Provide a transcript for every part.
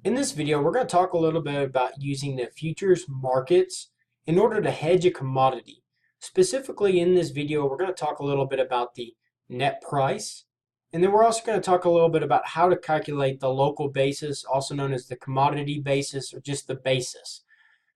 In this video, we're going to talk a little bit about using the futures markets in order to hedge a commodity. Specifically in this video, we're going to talk a little bit about the net price, and then we're also going to talk a little bit about how to calculate the local basis, also known as the commodity basis or just the basis.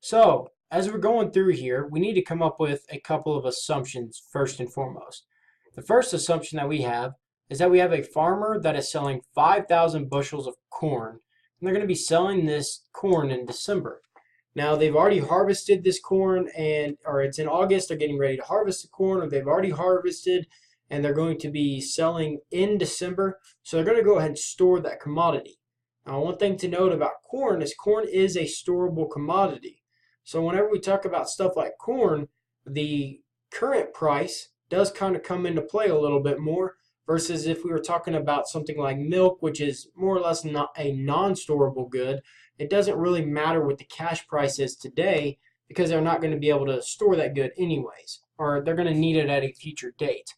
So, as we're going through here, we need to come up with a couple of assumptions first and foremost. The first assumption that we have is that we have a farmer that is selling 5,000 bushels of corn, and they're going to be selling this corn in December. Now they've already harvested this corn, or it's in August, they're getting ready to harvest the corn, or they've already harvested and they're going to be selling in December. So they're going to go ahead and store that commodity. Now one thing to note about corn is a storable commodity. So whenever we talk about stuff like corn, the current price does kind of come into play a little bit more versus if we were talking about something like milk, which is more or less not a non-storable good. It doesn't really matter what the cash price is today because they're not going to be able to store that good anyways, or they're going to need it at a future date.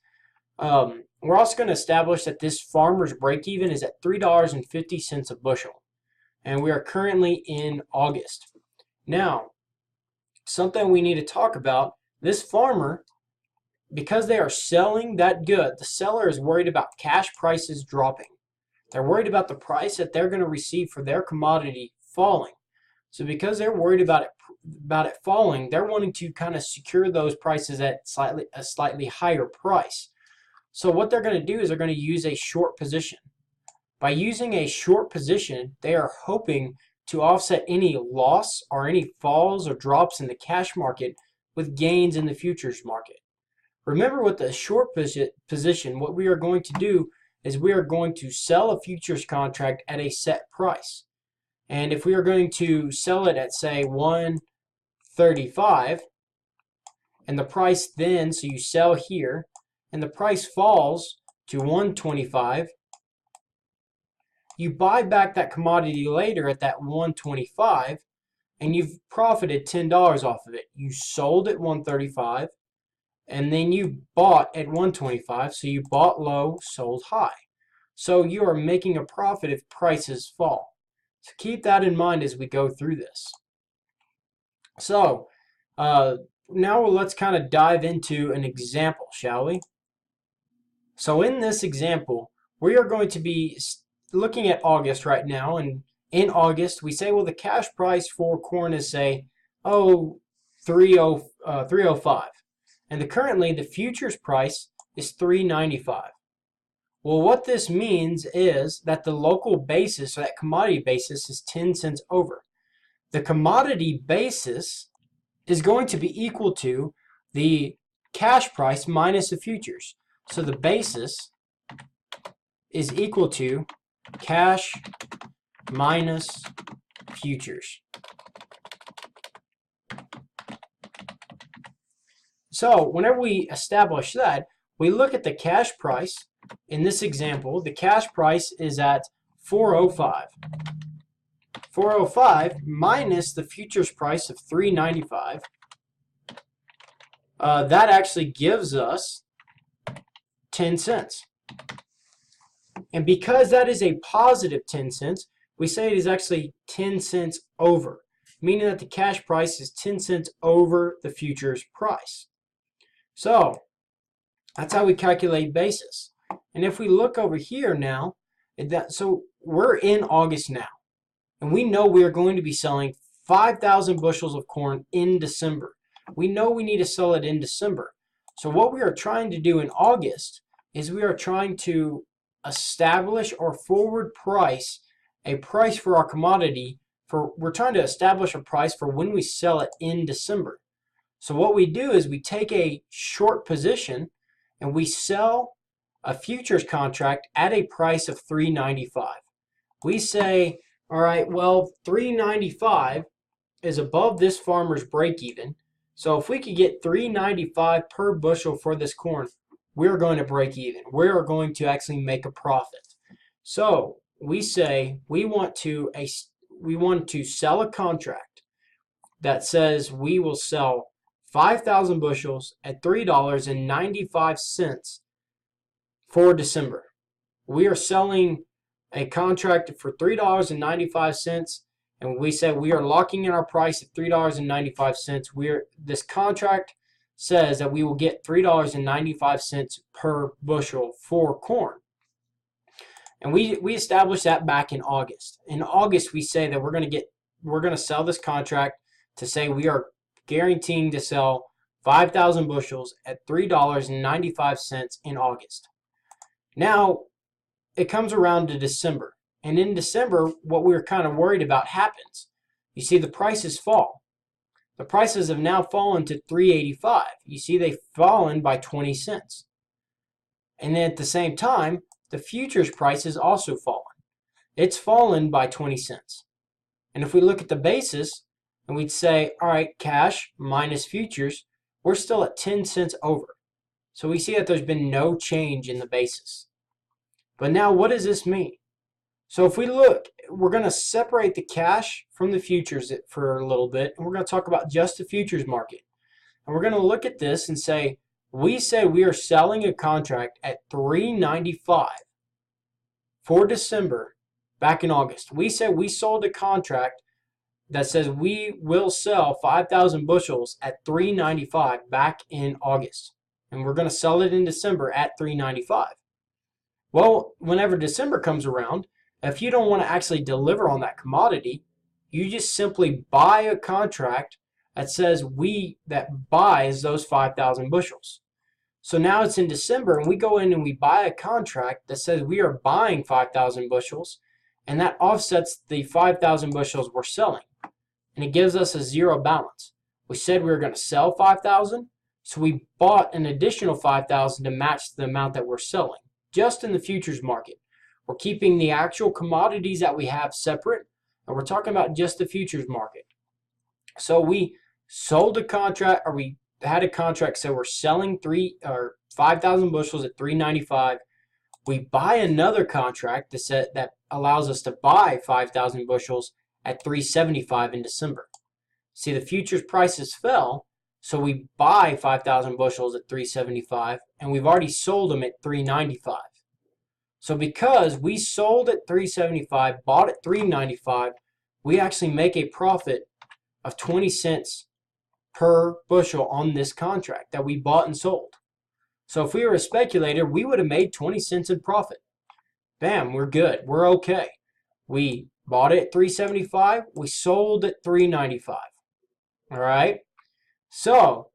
We're also going to establish that this farmer's break-even is at $3.50 a bushel, and we are currently in August. Now, something we need to talk about, this farmer, because they are selling that good, the seller is worried about cash prices dropping. They're worried about the price that they're going to receive for their commodity falling. So because they're worried about it falling, they're wanting to kind of secure those prices at a slightly higher price. So what they're going to do is they're going to use a short position. By using a short position, they are hoping to offset any loss or any falls or drops in the cash market with gains in the futures market. Remember, with the short position, what we are going to do is we are going to sell a futures contract at a set price. And if we are going to sell it at, say, 135, and the price then, so you sell here, and the price falls to 125, you buy back that commodity later at that 125, and you've profited $10 off of it. You sold at 135, and then you bought at 125, so you bought low, sold high. So you are making a profit if prices fall. So keep that in mind as we go through this. So now let's kind of dive into an example, shall we? So in this example, we are going to be looking at August right now, and in August we say, well, the cash price for corn is, say, 305. And currently the futures price is $3.95. Well, what this means is that the local basis, or that commodity basis, is 10 cents over. The commodity basis is going to be equal to the cash price minus the futures. So the basis is equal to cash minus futures. So whenever we establish that, we look at the cash price. In this example, the cash price is at 405. 405 minus the futures price of 395. That actually gives us 10 cents. And because that is a positive 10 cents, we say it is actually 10 cents over, meaning that the cash price is 10 cents over the futures price. So that's how we calculate basis. And if we look over here now, so we're in August now, and we know we are going to be selling 5,000 bushels of corn in December. We know we need to sell it in December. So what we are trying to do in August is we are trying to establish or forward price a price for our commodity. We're trying to establish a price for when we sell it in December. So what we do is we take a short position and we sell a futures contract at a price of $3.95. We say, all right, well, $3.95 is above this farmer's break-even. So if we could get $3.95 per bushel for this corn, we're going to break even. We are going to actually make a profit. So we say we want to sell a contract that says we will sell 5,000 bushels at $3.95 for December. We are selling a contract for $3.95, and we said we are locking in our price at $3.95. This contract says that we will get $3.95 per bushel for corn. And we established that back in August. In August, we say that we're going to sell this contract to say we are guaranteeing to sell 5,000 bushels at $3.95 in August. Now, it comes around to December. And in December, what we were kind of worried about happens. You see the prices fall. The prices have now fallen to $3.85. You see they've fallen by 20 cents. And then at the same time, the futures price has also fallen. It's fallen by 20 cents. And if we look at the basis and we'd say, all right, cash minus futures, we're still at 10 cents over. So we see that there's been no change in the basis. But now what does this mean? So if we look, we're going to separate the cash from the futures for a little bit, and we're going to talk about just the futures market. And we're going to look at this and say, we said we are selling a contract at $3.95 for December back in August. We said we sold a contract that says we will sell 5,000 bushels at $3.95 back in August. And we're going to sell it in December at $3.95. Well, whenever December comes around, if you don't want to actually deliver on that commodity, you just simply buy a contract that says that buys those 5,000 bushels. So now it's in December, and we go in and we buy a contract that says we are buying 5,000 bushels, and that offsets the 5,000 bushels we're selling. And it gives us a zero balance. We said we were going to sell 5,000, so we bought an additional 5,000 to match the amount that we're selling, just in the futures market. We're keeping the actual commodities that we have separate, and we're talking about just the futures market. So we sold a contract, or we had a contract, so we're selling 5,000 bushels at $3.95. We buy another contract that allows us to buy 5,000 bushels at $3.75 in December. See, the futures prices fell, so we buy 5,000 bushels at $3.75, and we've already sold them at $3.95. So because we sold at $3.75, bought at $3.95, we actually make a profit of 20 cents per bushel on this contract that we bought and sold. So if we were a speculator, we would have made 20 cents in profit. Bam, we're good. We're okay. We bought it at $3.75. We sold at $3.95. All right? So,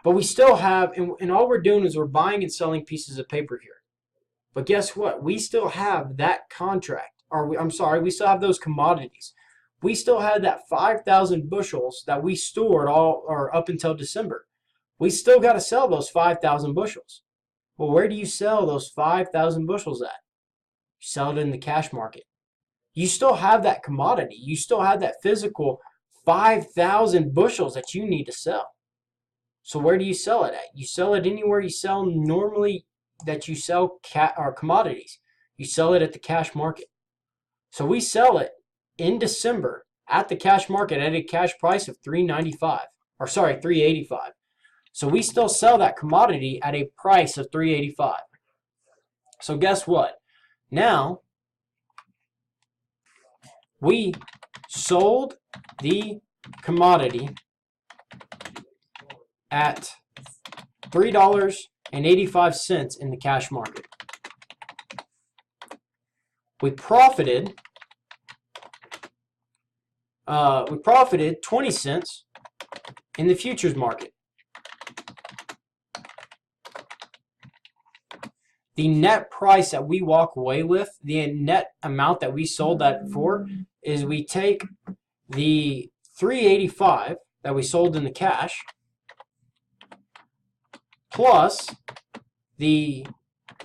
but we still have, and all we're doing is we're buying and selling pieces of paper here. But guess what? We still have that contract. We still have those commodities. We still had that 5,000 bushels that we stored up until December. We still got to sell those 5,000 bushels. Well, where do you sell those 5,000 bushels at? You sell it in the cash market. You still have that commodity. You still have that physical 5,000 bushels that you need to sell. So where do you sell it at? You sell it anywhere you sell normally that you sell commodities. You sell it at the cash market. So we sell it in December at the cash market at a cash price of $3.85. So we still sell that commodity at a price of $3.85. So guess what? Now we sold the commodity at $3.85 in the cash market. We profited 20 cents in the futures market. The net price that we walk away with, the net amount that we sold that for, is we take the $3.85 that we sold in the cash plus the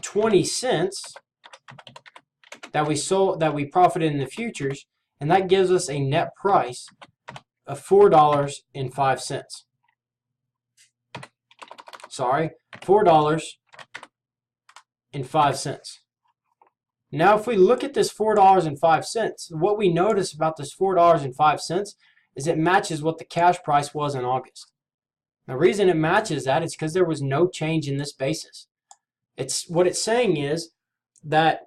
20 cents that we profited in the futures, and that gives us a net price of $4.05. Sorry, $4.05. Now, if we look at this $4.05, what we notice about this $4.05 is it matches what the cash price was in August. The reason it matches that is because there was no change in this basis. What it's saying is that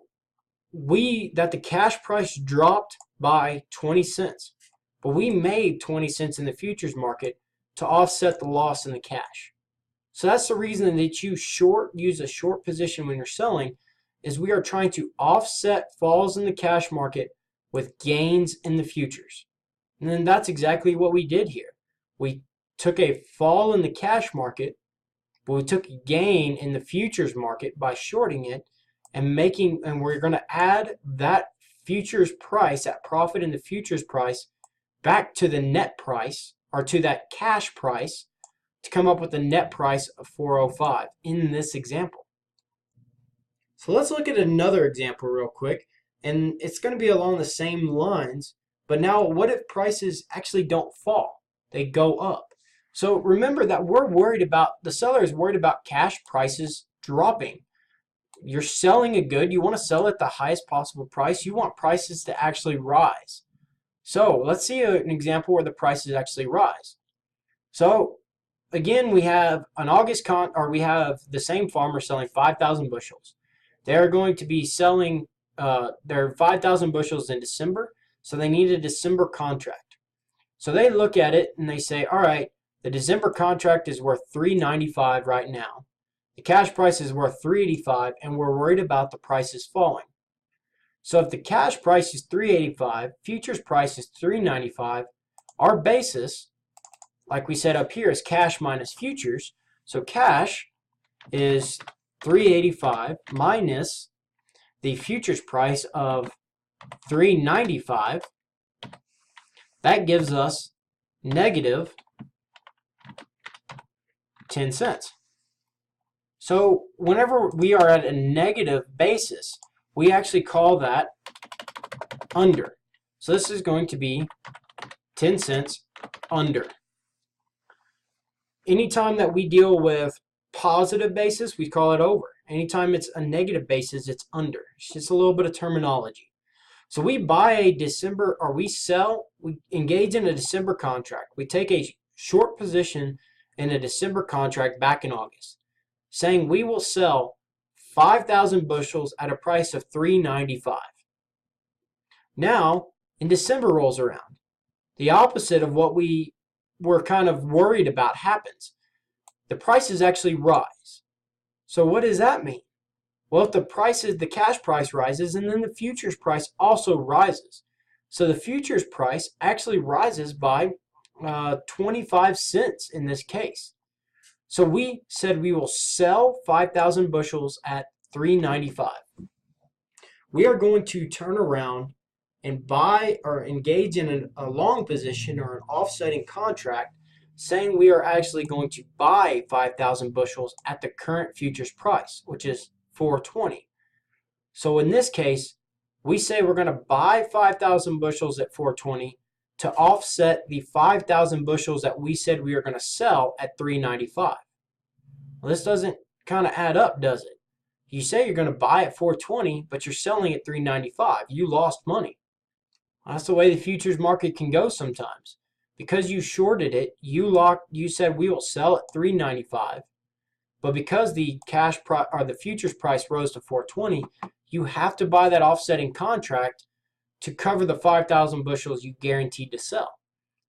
that the cash price dropped by 20 cents, but we made 20 cents in the futures market to offset the loss in the cash. So that's the reason that you use a short position when you're selling, is we are trying to offset falls in the cash market with gains in the futures. And then that's exactly what we did here. We took a fall in the cash market, but we took a gain in the futures market by shorting it and we're going to add that futures price, that profit in the futures price, back to the net price, or to that cash price, to come up with a net price of 405 in this example. So let's look at another example real quick, and it's going to be along the same lines, but now what if prices actually don't fall? They go up. So remember that the seller is worried about cash prices dropping. You're selling a good, you want to sell at the highest possible price. You want prices to actually rise. So let's see an example where the prices actually rise. So again, we have we have the same farmer selling 5,000 bushels. They're going to be selling their 5,000 bushels in December, so they need a December contract. So they look at it and they say, all right, the December contract is worth $3.95 right now. The cash price is worth $3.85, and we're worried about the prices falling. So if the cash price is $3.85, futures price is $3.95, our basis, like we said up here, is cash minus futures. So cash is $3.85 minus the futures price of $3.95. That gives us negative 10 cents. So whenever we are at a negative basis, we actually call that under. So this is going to be 10 cents under. Anytime that we deal with positive basis, we call it over. Anytime it's a negative basis, it's under. It's just a little bit of terminology. So we buy we engage in a December contract. We take a short position in a December contract back in August, saying we will sell 5,000 bushels at a price of $3.95. Now, in December rolls around. The opposite of what we were kind of worried about happens. The prices actually rise. So what does that mean? Well, if the cash price rises, and then the futures price also rises. So the futures price actually rises by 25 cents in this case. So we said we will sell 5,000 bushels at $3.95. We are going to turn around and buy or engage in a long position or an offsetting contract, saying we are actually going to buy 5,000 bushels at the current futures price, which is $4.20. So in this case, we say we're going to buy 5,000 bushels at $4.20 to offset the 5,000 bushels that we said we were going to sell at $3.95. Well, this doesn't kind of add up, does it? You say you're going to buy at $4.20, but you're selling at $3.95. You lost money. That's the way the futures market can go sometimes. Because you shorted it, you said we will sell at $3.95, but because the the futures price rose to $4.20, you have to buy that offsetting contract to cover the 5,000 bushels you guaranteed to sell.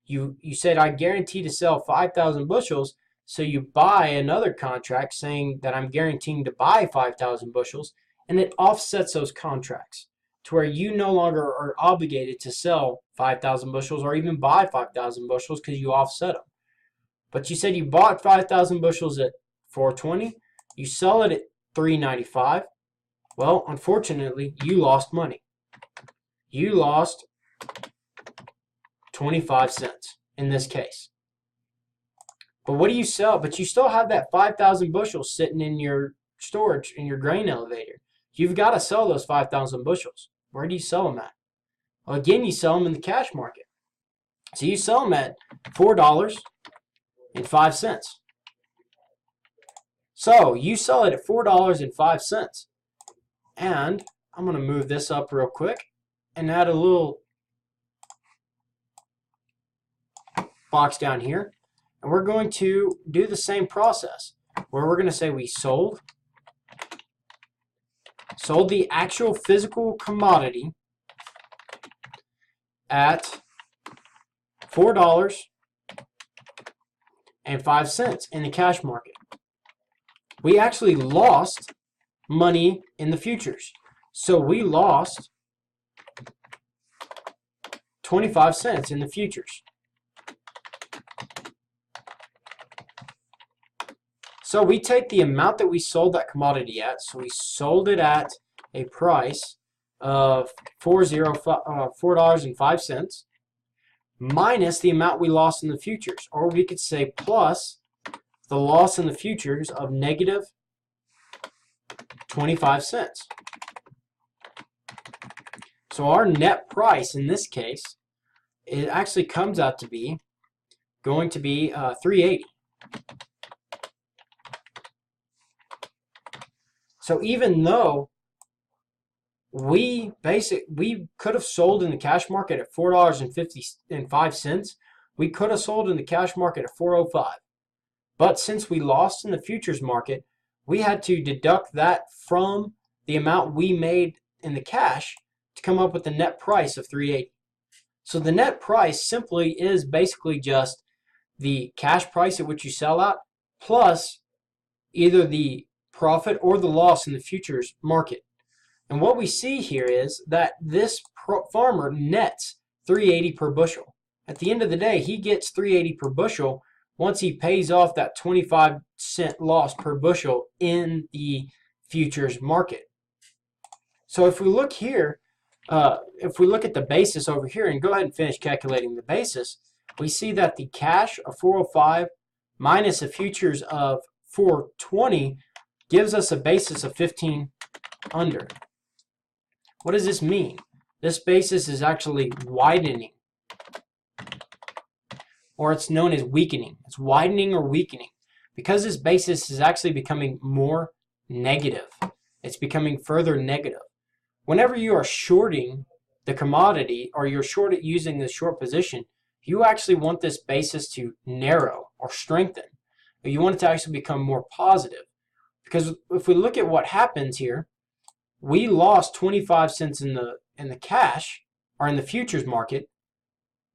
You said I guarantee to sell 5,000 bushels, so you buy another contract saying that I'm guaranteeing to buy 5,000 bushels, and it offsets those contracts to where you no longer are obligated to sell 5,000 bushels or even buy 5,000 bushels because you offset them. But you said you bought 5,000 bushels at $4.20, you sell it at $3.95. Well, unfortunately, you lost money. You lost 25 cents in this case. But what do you sell? But you still have that 5,000 bushels sitting in your storage, in your grain elevator. You've got to sell those 5,000 bushels. Where do you sell them at? Well, again, you sell them in the cash market. So you sell them at $4.05. So you sell it at $4.05. And I'm going to move this up real quick and add a little box down here. And we're going to do the same process where we're going to say we sold sold the actual physical commodity at $4.05 in the cash market. We actually lost money in the futures. So we lost 25 cents in the futures. So we take the amount that we sold that commodity at, so we sold it at a price of $4.05 minus the amount we lost in the futures, or we could say plus the loss in the futures of negative 25 cents. So our net price in this case, it actually comes out to be going to be $3.80. So even though we could have sold in the cash market at $4.55, we could have sold in the cash market at $4.05. But since we lost in the futures market, we had to deduct that from the amount we made in the cash to come up with the net price of $3.80. So the net price simply is basically just the cash price at which you sell at plus either the profit or the loss in the futures market. And what we see here is that this farmer nets $3.80 per bushel. At the end of the day, he gets $3.80 per bushel once he pays off that 25-cent loss per bushel in the futures market. So if we look here, if we look at the basis over here and go ahead and finish calculating the basis, we see that the cash of 405 minus a futures of 420 gives us a basis of 15 under. What does this mean? This basis is actually widening, or it's known as weakening. It's widening or weakening because this basis is actually becoming more negative. It's becoming further negative. Whenever you are shorting the commodity or you're short at using the short position, you actually want this basis to narrow or strengthen. You want it to actually become more positive. Because if we look at what happens here, we lost 25 cents in the cash or in the futures market,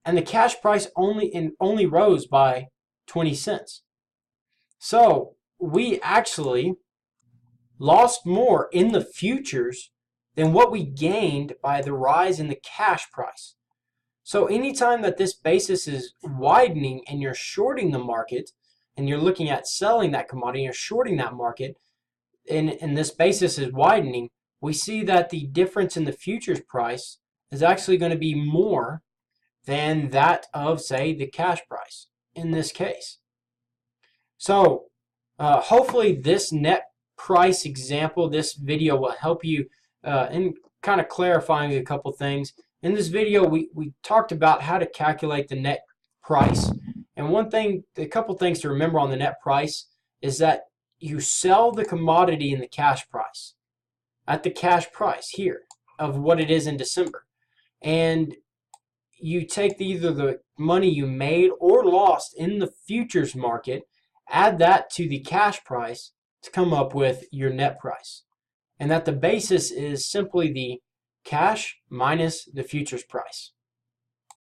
and the cash price only rose by 20 cents. So we actually lost more in the futures than what we gained by the rise in the cash price. So anytime that this basis is widening and you're shorting the market and you're looking at selling that commodity, you're shorting that market, and this basis is widening, we see that the difference in the futures price is actually going to be more than that of, say, the cash price in this case. So hopefully this net price example, this video will help you in kind of clarifying a couple things. In this video, we talked about how to calculate the net price. And a couple things to remember on the net price is that you sell the commodity in the cash price, at the cash price here of what it is in December. And you take either the money you made or lost in the futures market, add that to the cash price to come up with your net price. And that the basis is simply the cash minus the futures price.